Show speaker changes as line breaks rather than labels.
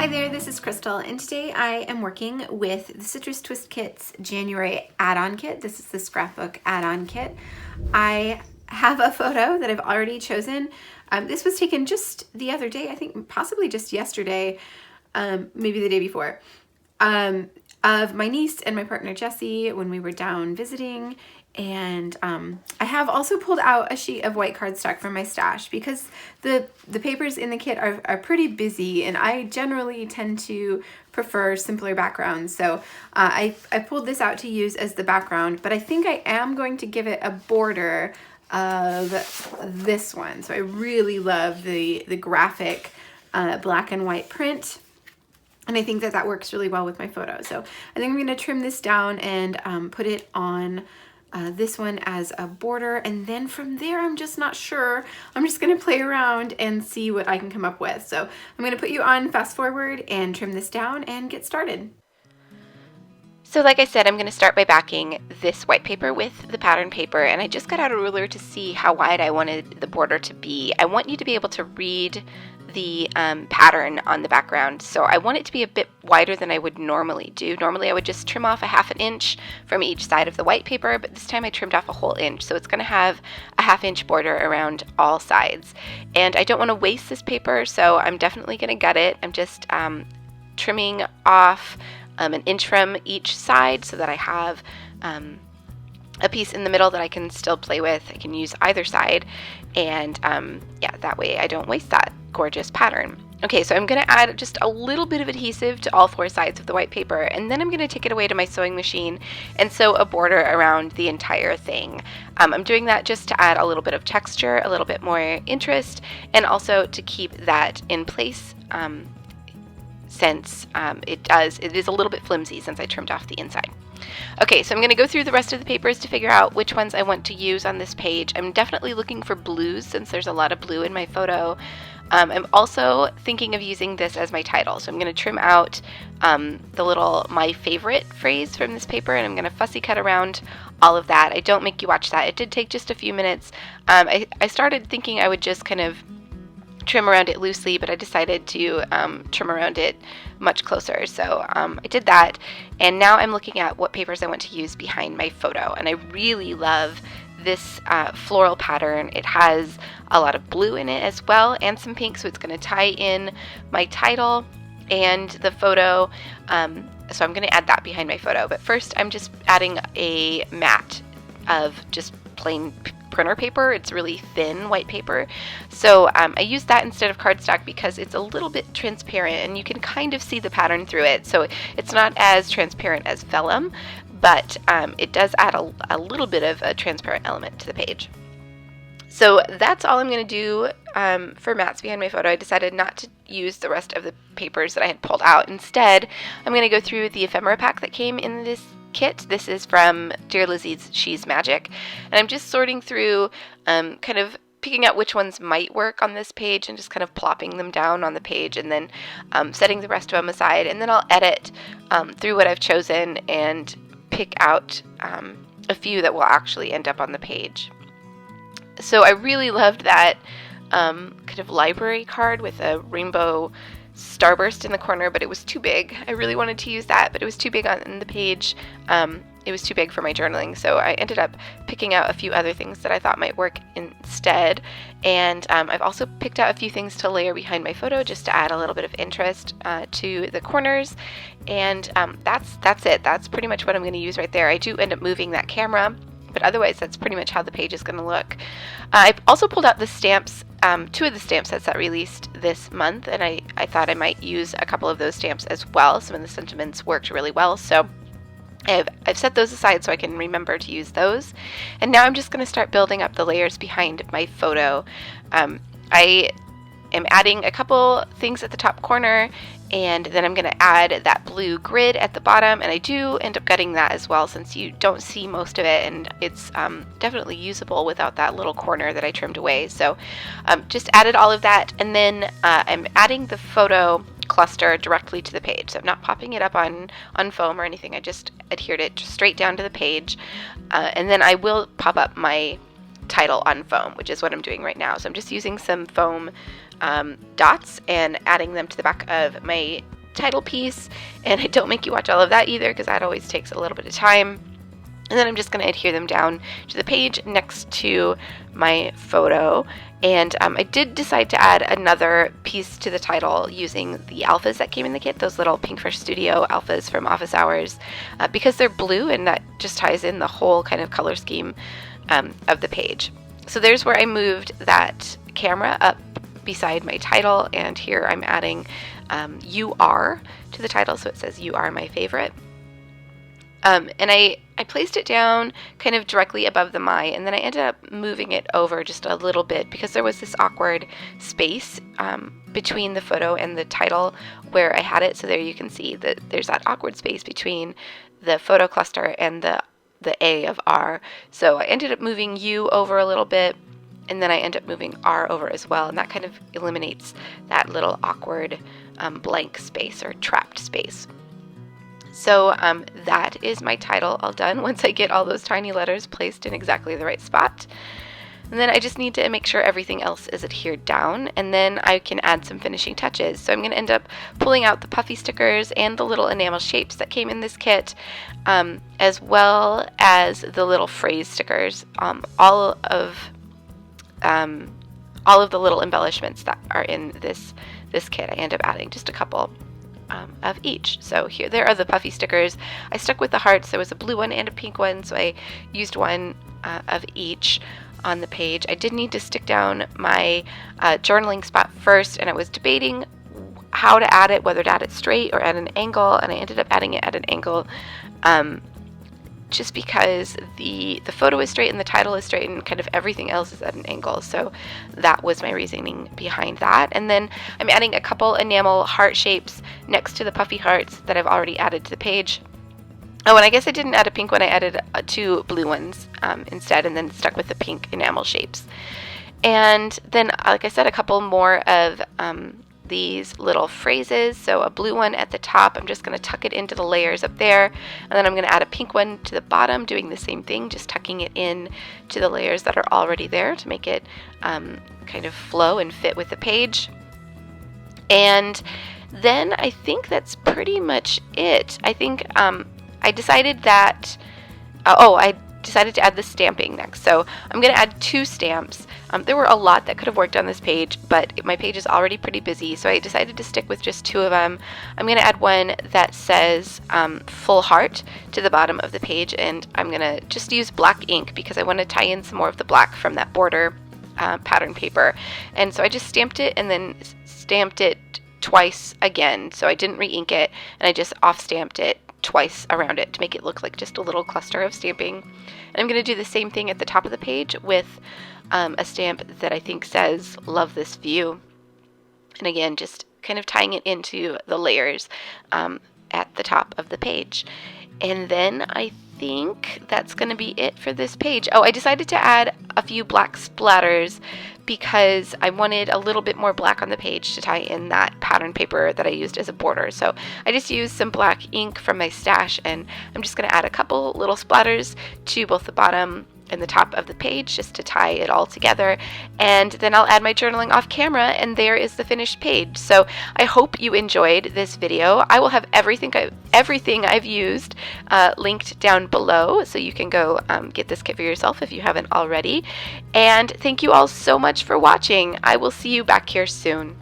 Hi there, this is Crystal, and today I am working with the Citrus Twist Kit's January add-on kit. This is the scrapbook add-on kit. I have a photo that I've already chosen. This was taken just the other day, I think possibly just yesterday, maybe the day before, of my niece and my partner Jessie when we were down visiting. And I have also pulled out a sheet of white cardstock from my stash because the papers in the kit are pretty busy, and I generally tend to prefer simpler backgrounds. So I pulled this out to use as the background, but I think I am going to give it a border of this one. So I really love the graphic black and white print. And I think that works really well with my photo. So I think I'm going to trim this down and put it on this one as a border, and then from there I'm just not sure. I'm just going to play around and see what I can come up with. So I'm going to put you on fast forward and trim this down and get started.
So like I said, I'm going to start by backing this white paper with the pattern paper, and I just got out a ruler to see how wide I wanted the border to be. I want you to be able to read the pattern on the background, so I want it to be a bit wider than I would normally do. Normally I would just trim off a ½ inch from each side of the white paper, but this time I trimmed off a whole inch, so it's going to have a ½ inch border around all sides. And I don't want to waste this paper, so I'm definitely going to gut it. I'm just trimming off an inch from each side so that I have a piece in the middle that I can still play with. I can use either side, and yeah, that way I don't waste that gorgeous pattern. Okay, so I'm going to add just a little bit of adhesive to all 4 sides of the white paper, and then I'm going to take it away to my sewing machine and sew a border around the entire thing. I'm doing that just to add a little bit of texture, a little bit more interest, and also to keep that in place since it is a little bit flimsy since I trimmed off the inside. Okay, so I'm going to go through the rest of the papers to figure out which ones I want to use on this page. I'm definitely looking for blues since there's a lot of blue in my photo. I'm also thinking of using this as my title, so I'm going to trim out the little "my favorite" phrase from this paper, and I'm going to fussy cut around all of that. I don't make you watch that. It did take just a few minutes. I started thinking I would just kind of trim around it loosely, but I decided to trim around it much closer. So I did that, and now I'm looking at what papers I want to use behind my photo, and I really love this floral pattern. It has a lot of blue in it as well, and some pink, so it's going to tie in my title and the photo. So I'm going to add that behind my photo, but first I'm just adding a mat of just plain printer paper. It's really thin white paper, so I use that instead of cardstock because it's a little bit transparent and you can kind of see the pattern through it. So it's not as transparent as vellum, but it does add a little bit of a transparent element to the page. So that's all I'm going to do for mats behind my photo. I decided not to use the rest of the papers that I had pulled out. Instead, I'm going to go through the ephemera pack that came in this kit. This is from Dear Lizzie's She's Magic, and I'm just sorting through kind of picking out which ones might work on this page and just kind of plopping them down on the page, and then setting the rest of them aside, and then I'll edit through what I've chosen and pick out a few that will actually end up on the page. So I really loved that kind of library card with a rainbow starburst in the corner, but it was too big. I really wanted to use that, but it was too big on the page. It was too big for my journaling, so I ended up picking out a few other things that I thought might work instead. And I've also picked out a few things to layer behind my photo just to add a little bit of interest to the corners. And that's it. That's pretty much what I'm going to use right there. I do end up moving that camera, but otherwise that's pretty much how the page is going to look. I've also pulled out the stamps, 2 of the stamp sets that released this month, and I thought I might use a couple of those stamps as well. Some of the sentiments worked really well, so I've set those aside so I can remember to use those. And now I'm just going to start building up the layers behind my photo. I am adding a couple things at the top corner, and then I'm going to add that blue grid at the bottom, and I do end up gutting that as well since you don't see most of it, and it's definitely usable without that little corner that I trimmed away. So just added all of that, and then I'm adding the photo cluster directly to the page. So I'm not popping it up on foam or anything. I just adhered it straight down to the page, and then I will pop up my title on foam, which is what I'm doing right now. So I'm just using some foam dots and adding them to the back of my title piece, and I don't make you watch all of that either because that always takes a little bit of time. And then I'm just going to adhere them down to the page next to my photo. And I did decide to add another piece to the title using the alphas that came in the kit, those little Pinkfresh Studio alphas from Office Hours, because they're blue and that just ties in the whole kind of color scheme of the page. So there's where I moved that camera up beside my title, and here I'm adding "You Are" to the title, so it says "You Are My Favorite." And I placed it down kind of directly above the "my," and then I ended up moving it over just a little bit because there was this awkward space between the photo and the title where I had it. So there you can see that there's that awkward space between the photo cluster and the A of R. So I ended up moving "you" over a little bit, and then I end up moving R over as well, and that kind of eliminates that little awkward blank space or trapped space. So that is my title all done once I get all those tiny letters placed in exactly the right spot. And then I just need to make sure everything else is adhered down, and then I can add some finishing touches. So I'm going to end up pulling out the puffy stickers and the little enamel shapes that came in this kit, as well as the little phrase stickers, all of the little embellishments that are in this kit. I end up adding just a couple of each. So here, there are the puffy stickers. I stuck with the hearts. There was a blue one and a pink one, so I used one of each on the page. I did need to stick down my journaling spot first, and I was debating how to add it, whether to add it straight or at an angle, and I ended up adding it at an angle just because the photo is straight and the title is straight and kind of everything else is at an angle. So that was my reasoning behind that. And then I'm adding a couple enamel heart shapes next to the puffy hearts that I've already added to the page. Oh, and I guess I didn't add a pink one. I added 2 blue ones instead, and then stuck with the pink enamel shapes. And then, like I said, a couple more of these little phrases. So a blue one at the top, I'm just going to tuck it into the layers up there, and then I'm going to add a pink one to the bottom, doing the same thing, just tucking it in to the layers that are already there to make it kind of flow and fit with the page. And then I think that's pretty much it. I think I decided that I decided to add the stamping next. So I'm going to add 2 stamps. There were a lot that could have worked on this page, but my page is already pretty busy, so I decided to stick with just 2 of them. I'm going to add one that says full heart to the bottom of the page, and I'm going to just use black ink because I want to tie in some more of the black from that border pattern paper. And so I just stamped it and then stamped it twice again. So I didn't re-ink it, and I just off-stamped it twice around it to make it look like just a little cluster of stamping. And I'm going to do the same thing at the top of the page with a stamp that I think says "Love This View." And again, just kind of tying it into the layers at the top of the page. And then I think that's going to be it for this page. Oh, I decided to add a few black splatters because I wanted a little bit more black on the page to tie in that pattern paper that I used as a border. So I just used some black ink from my stash, and I'm just going to add a couple little splatters to both the bottom and the top of the page just to tie it all together. And then I'll add my journaling off camera, and there is the finished page. So I hope you enjoyed this video. I will have everything I've used linked down below, so you can go get this kit for yourself if you haven't already. And thank you all so much for watching. I will see you back here soon.